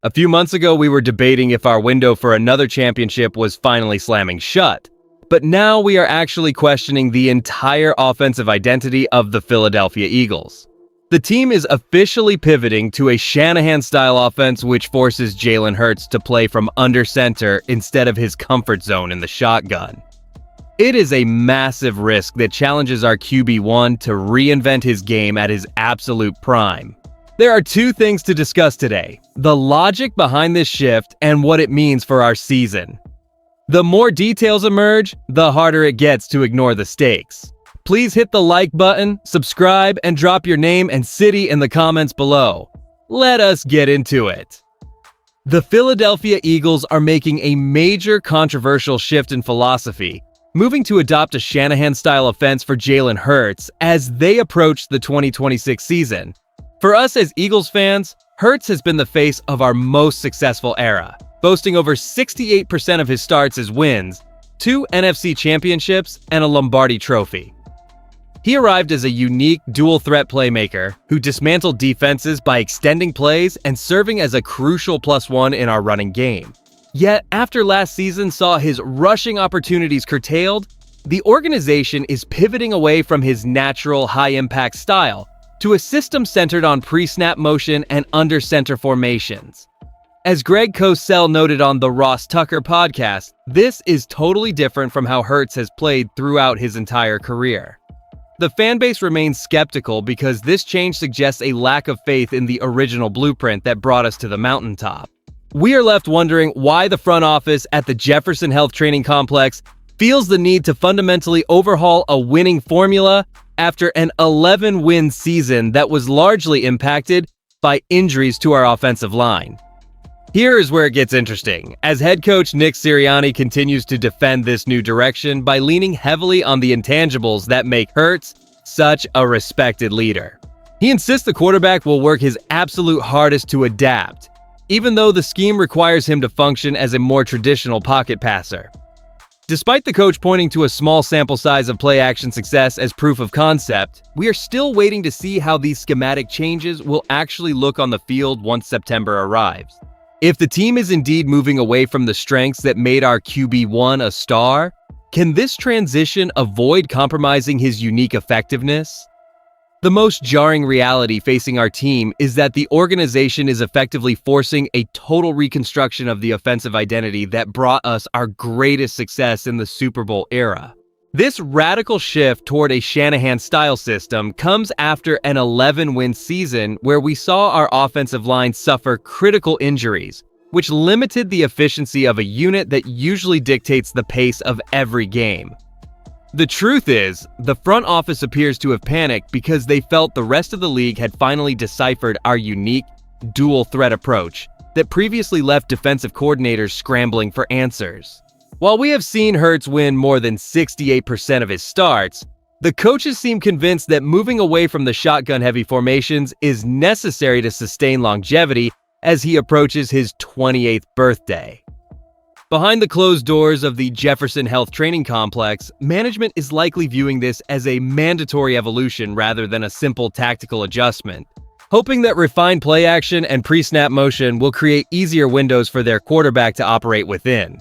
A few months ago, we were debating if our window for another championship was finally slamming shut. But now we are actually questioning the entire offensive identity of the Philadelphia Eagles. The team is officially pivoting to a Shanahan-style offense which forces Jalen Hurts to play from under center instead of his comfort zone in the shotgun. It is a massive risk that challenges our QB1 to reinvent his game at his absolute prime. There are two things to discuss today: the logic behind this shift and what it means for our season. The more details emerge, the harder it gets to ignore the stakes. Please hit the like button, subscribe, and drop your name and city in the comments below. Let us get into it. The Philadelphia Eagles are making a major controversial shift in philosophy, moving to adopt a Shanahan-style offense for Jalen Hurts as they approach the 2026 season. For us as Eagles fans, Hurts has been the face of our most successful era, boasting over 68% of his starts as wins, 2 NFC championships, and a Lombardi trophy. He arrived as a unique dual-threat playmaker who dismantled defenses by extending plays and serving as a crucial +1 in our running game. Yet, after last season saw his rushing opportunities curtailed, the organization is pivoting away from his natural high-impact style to a system centered on pre-snap motion and under-center formations. As Greg Cosell noted on the Ross Tucker podcast, this is totally different from how Hurts has played throughout his entire career. The fanbase remains skeptical because this change suggests a lack of faith in the original blueprint that brought us to the mountaintop. We are left wondering why the front office at the Jefferson Health Training Complex feels the need to fundamentally overhaul a winning formula after an 11-win season that was largely impacted by injuries to our offensive line. Here is where it gets interesting, as head coach Nick Sirianni continues to defend this new direction by leaning heavily on the intangibles that make Hurts such a respected leader. He insists the quarterback will work his absolute hardest to adapt, even though the scheme requires him to function as a more traditional pocket passer. Despite the coach pointing to a small sample size of play-action success as proof of concept, we are still waiting to see how these schematic changes will actually look on the field once September arrives. If the team is indeed moving away from the strengths that made our QB1 a star, can this transition avoid compromising his unique effectiveness? The most jarring reality facing our team is that the organization is effectively forcing a total reconstruction of the offensive identity that brought us our greatest success in the Super Bowl era. This radical shift toward a Shanahan-style system comes after an 11-win season where we saw our offensive line suffer critical injuries, which limited the efficiency of a unit that usually dictates the pace of every game. The truth is, the front office appears to have panicked because they felt the rest of the league had finally deciphered our unique, dual-threat approach that previously left defensive coordinators scrambling for answers. While we have seen Hurts win more than 68% of his starts, the coaches seem convinced that moving away from the shotgun-heavy formations is necessary to sustain longevity as he approaches his 28th birthday. Behind the closed doors of the Jefferson Health Training Complex, management is likely viewing this as a mandatory evolution rather than a simple tactical adjustment, hoping that refined play action and pre-snap motion will create easier windows for their quarterback to operate within.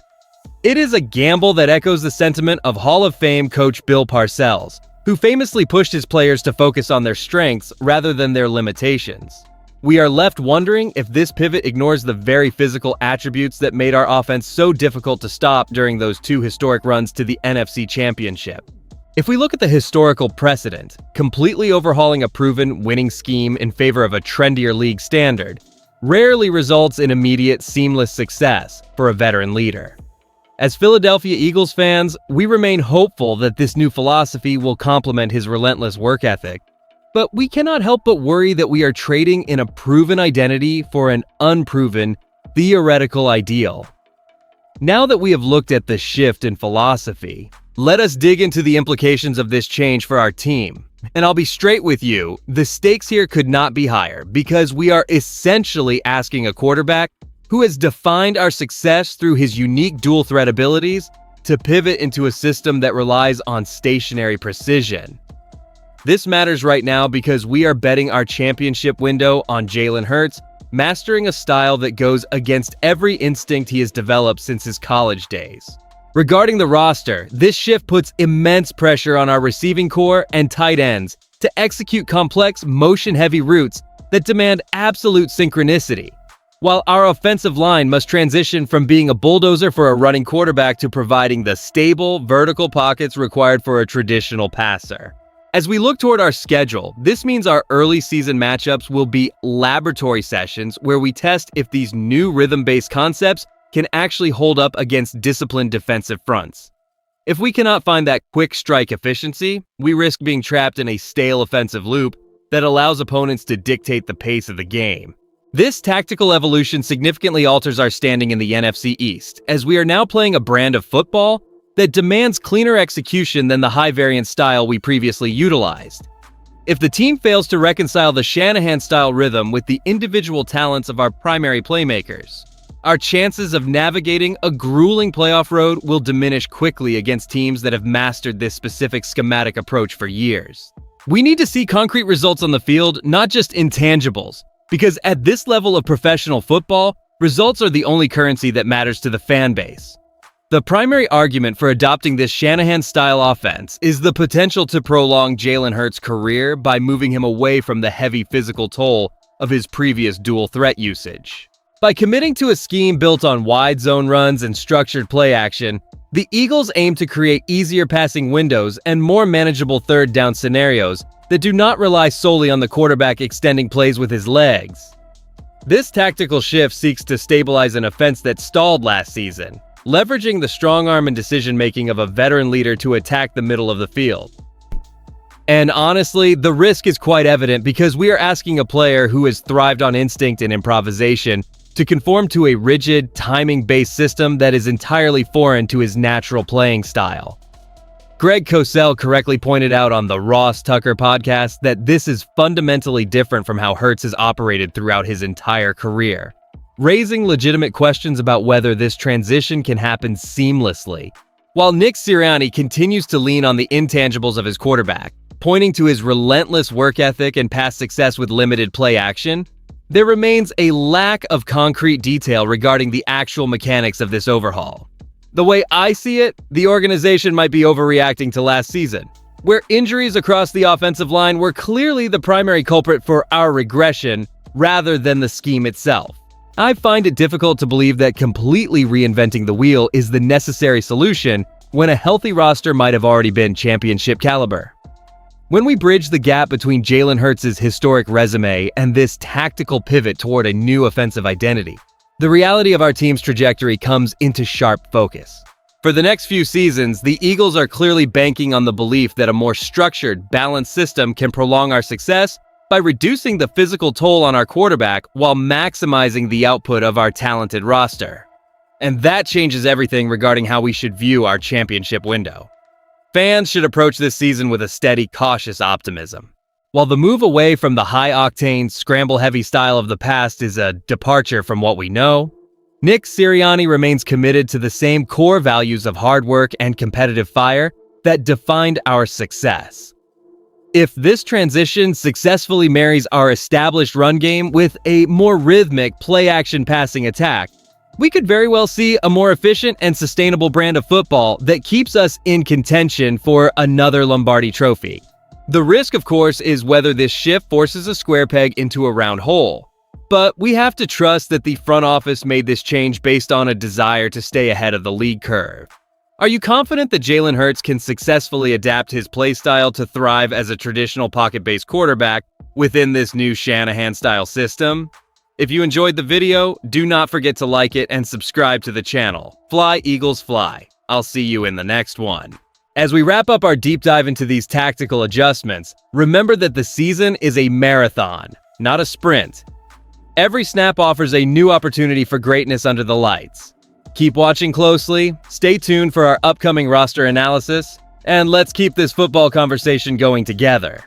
It is a gamble that echoes the sentiment of Hall of Fame coach Bill Parcells, who famously pushed his players to focus on their strengths rather than their limitations. We are left wondering if this pivot ignores the very physical attributes that made our offense so difficult to stop during those 2 historic runs to the NFC Championship. If we look at the historical precedent, completely overhauling a proven winning scheme in favor of a trendier league standard rarely results in immediate, seamless success for a veteran leader. As Philadelphia Eagles fans, we remain hopeful that this new philosophy will complement his relentless work ethic. But we cannot help but worry that we are trading in a proven identity for an unproven, theoretical ideal. Now that we have looked at the shift in philosophy, let us dig into the implications of this change for our team. And I'll be straight with you, the stakes here could not be higher because we are essentially asking a quarterback who has defined our success through his unique dual-threat abilities to pivot into a system that relies on stationary precision. This matters right now because we are betting our championship window on Jalen Hurts mastering a style that goes against every instinct he has developed since his college days. Regarding the roster, this shift puts immense pressure on our receiving core and tight ends to execute complex, motion-heavy routes that demand absolute synchronicity, while our offensive line must transition from being a bulldozer for a running quarterback to providing the stable, vertical pockets required for a traditional passer. As we look toward our schedule, this means our early season matchups will be laboratory sessions where we test if these new rhythm-based concepts can actually hold up against disciplined defensive fronts. If we cannot find that quick strike efficiency, we risk being trapped in a stale offensive loop that allows opponents to dictate the pace of the game. This tactical evolution significantly alters our standing in the NFC East, as we are now playing a brand of football that demands cleaner execution than the high-variance style we previously utilized. If the team fails to reconcile the Shanahan-style rhythm with the individual talents of our primary playmakers, our chances of navigating a grueling playoff road will diminish quickly against teams that have mastered this specific schematic approach for years. We need to see concrete results on the field, not just intangibles, because at this level of professional football, results are the only currency that matters to the fan base. The primary argument for adopting this Shanahan-style offense is the potential to prolong Jalen Hurts' career by moving him away from the heavy physical toll of his previous dual threat usage. By committing to a scheme built on wide zone runs and structured play action, the Eagles aim to create easier passing windows and more manageable third down scenarios that do not rely solely on the quarterback extending plays with his legs. This tactical shift seeks to stabilize an offense that stalled last season, leveraging the strong arm and decision-making of a veteran leader to attack the middle of the field. And honestly, the risk is quite evident because we are asking a player who has thrived on instinct and improvisation to conform to a rigid, timing-based system that is entirely foreign to his natural playing style. Greg Cosell correctly pointed out on the Ross Tucker podcast that this is fundamentally different from how Hurts has operated throughout his entire career, raising legitimate questions about whether this transition can happen seamlessly. While Nick Sirianni continues to lean on the intangibles of his quarterback, pointing to his relentless work ethic and past success with limited play action, there remains a lack of concrete detail regarding the actual mechanics of this overhaul. The way I see it, the organization might be overreacting to last season, where injuries across the offensive line were clearly the primary culprit for our regression rather than the scheme itself. I find it difficult to believe that completely reinventing the wheel is the necessary solution when a healthy roster might have already been championship caliber. When we bridge the gap between Jalen Hurts' historic resume and this tactical pivot toward a new offensive identity, the reality of our team's trajectory comes into sharp focus. For the next few seasons, the Eagles are clearly banking on the belief that a more structured, balanced system can prolong our success by reducing the physical toll on our quarterback while maximizing the output of our talented roster. And that changes everything regarding how we should view our championship window. Fans should approach this season with a steady, cautious optimism. While the move away from the high-octane, scramble-heavy style of the past is a departure from what we know, Nick Sirianni remains committed to the same core values of hard work and competitive fire that defined our success. If this transition successfully marries our established run game with a more rhythmic play-action passing attack, we could very well see a more efficient and sustainable brand of football that keeps us in contention for another Lombardi trophy. The risk, of course, is whether this shift forces a square peg into a round hole. But we have to trust that the front office made this change based on a desire to stay ahead of the league curve. Are you confident that Jalen Hurts can successfully adapt his play style to thrive as a traditional pocket-based quarterback within this new Shanahan-style system? If you enjoyed the video, do not forget to like it and subscribe to the channel. Fly, Eagles, fly. I'll see you in the next one. As we wrap up our deep dive into these tactical adjustments, remember that the season is a marathon, not a sprint. Every snap offers a new opportunity for greatness under the lights. Keep watching closely, stay tuned for our upcoming roster analysis, and let's keep this football conversation going together.